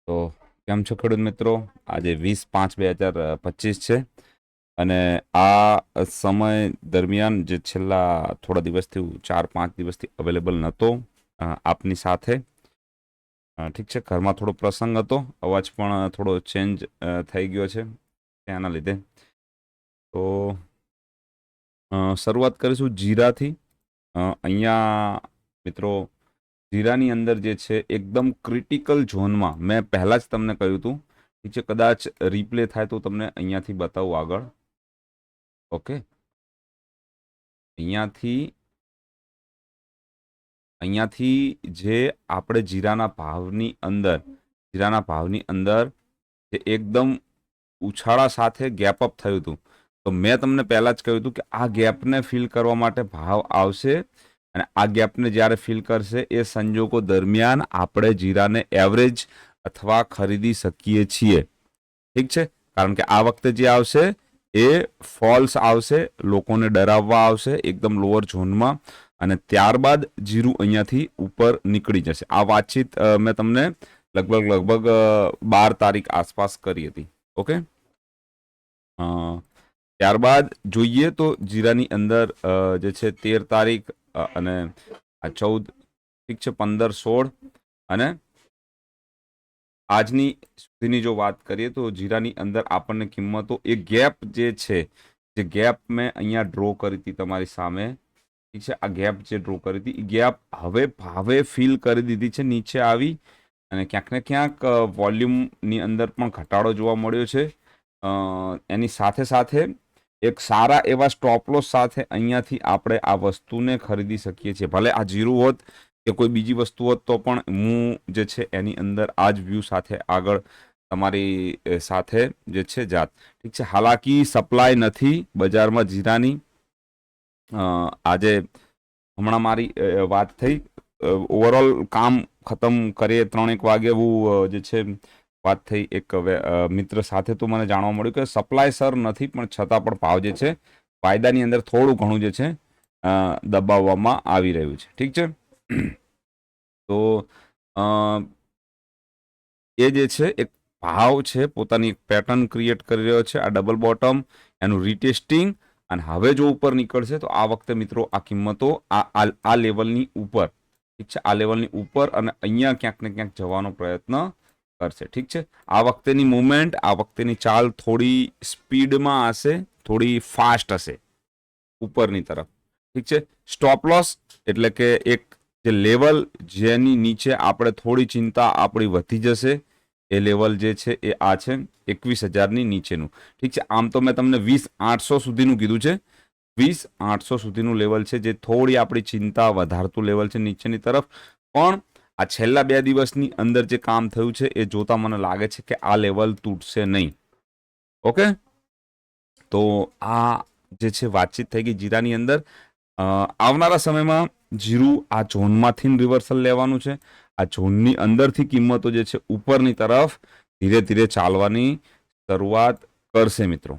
તો કેમ છો ખેડૂત મિત્રો? આજે 20/5/2025 છે અને આ સમય દરમિયાન જે છેલ્લા થોડા દિવસથી 4-5 દિવસથી અવેલેબલ નહોતો આપની સાથે. ઠીક છે, ઘરમાં થોડો પ્રસંગ હતો, અવાજ પણ થોડો ચેન્જ થઈ ગયો છે તેના લીધે. તો શરૂઆત કરીશું જીરાથી. અહીંયા મિત્રો જીરાની અંદર જે છે એકદમ ક્રિટિકલ ઝોનમાં મેં પહેલાં જ તમને કહ્યું હતું. ઠીક છે, કદાચ રિપ્લે થાય તો તમને અહીંયાથી બતાવું આગળ. ઓકે, અહીંયાથી જે આપણે જીરાના ભાવની અંદર જે એકદમ ઉછાળા સાથે ગેપ અપ થયું હતું. તો મેં તમને પહેલાં જ કહ્યું હતું કે આ ગેપને ફિલ કરવા માટે ભાવ આવશે અને આ ગેપને જ્યારે ફિલ કરશે એ સંજોગો દરમિયાન આપણે જીરાને એવરેજ અથવા ખરીદી શકીએ છીએ. ઠીક છે, કારણ કે આ વખતે જે આવશે એ ફોલ્સ આવશે, લોકોને ડરાવવા આવશે એકદમ લોઅર ઝોનમાં, અને ત્યારબાદ જીરું અહીંયાથી ઉપર નીકળી જશે. આ વાતચીત મેં તમને લગભગ 12 તારીખ આસપાસ કરી હતી. ઓકે, ત્યારબાદ જોઈએ તો જીરાની અંદર જે છે 13 તારીખ અને આ 14, ઠીક છે, 15, 16 અને આજની સુધીની જો વાત કરીએ તો જીરાની અંદર આપણને કિંમતો એ ગેપ જે છે, જે ગેપ મેં અહીંયા ડ્રો કરી હતી તમારી સામે. ઠીક છે, આ ગેપ જે ડ્રો કરી હતી એ ગેપ હવે ભાવે ફિલ કરી દીધી છે, નીચે આવી, અને ક્યાંક ને ક્યાંક વોલ્યુમની અંદર પણ ઘટાડો જોવા મળ્યો છે. એની સાથે સાથે એક સારા એવા સ્ટોપલોસ સાથે અહીંયાથી આપણે આ વસ્તુને ખરીદી શકીએ છીએ. ભલે આ જીરું હોત કે કોઈ બીજી વસ્તુ હોત તો પણ હું જે છે એની અંદર આ જ વ્યૂ સાથે આગળ તમારી સાથે જે છે જાત. ઠીક છે, હાલાકી સપ્લાય નથી બજારમાં જીરાની. આજે હમણાં મારી વાત થઈ, ઓવરઓલ કામ ખતમ કરીએ 3-1 વાગે એવું જે છે વાત થઈ એક મિત્ર સાથે. તો મને જાણવા મળ્યું કે સપ્લાય સર નથી, પણ છતાં પણ ભાવ જે છે વાયદાની અંદર થોડું ઘણું જે છે દબાવવામાં આવી રહ્યું છે. ઠીક છે, તો એ જે છે એક ભાવ છે પોતાની એક પેટર્ન ક્રિએટ કરી રહ્યો છે. આ ડબલ બોટમ, એનું રીટેસ્ટિંગ, અને હવે જો ઉપર નીકળશે તો આ વખતે મિત્રો આ કિંમતો આ લેવલની ઉપર, ઠીક છે, આ લેવલની ઉપર અને અહીંયા ક્યાંક ને ક્યાંક જવાનો પ્રયત્ન કરશે. ઠીક છે, આ વખતેની મુવમેન્ટ, આ વખતેની ચાલ થોડી સ્પીડમાં હશે, થોડી ફાસ્ટ હશે ઉપરની તરફ. ઠીક છે, સ્ટોપ લોસ એટલે કે એક જે લેવલ જેની નીચે આપણે થોડી ચિંતા આપણી વધી જશે, એ લેવલ જે છે એ આ છે 21,000ની નીચેનું. ઠીક છે, આમ તો મેં તમને 20,800 સુધીનું કીધું છે. 20,800 સુધીનું લેવલ છે જે થોડી આપણી ચિંતા વધારતું લેવલ છે નીચેની તરફ. પણ આ છેલ્લા 2 દિવસની અંદર જે કામ થયું છે એ જોતા મને લાગે છે કે આ લેવલ તૂટશે નહીં. ઓકે, તો આ જે છે વાતચીત થઈ ગઈ જીરાની અંદર. આવનારા સમયમાં જીરું આ ઝોનમાંથી રિવર્સલ લેવાનું છે. આ ઝોનની અંદરથી કિંમતો જે છે ઉપરની તરફ ધીરે ધીરે ચાલવાની શરૂઆત કરશે મિત્રો.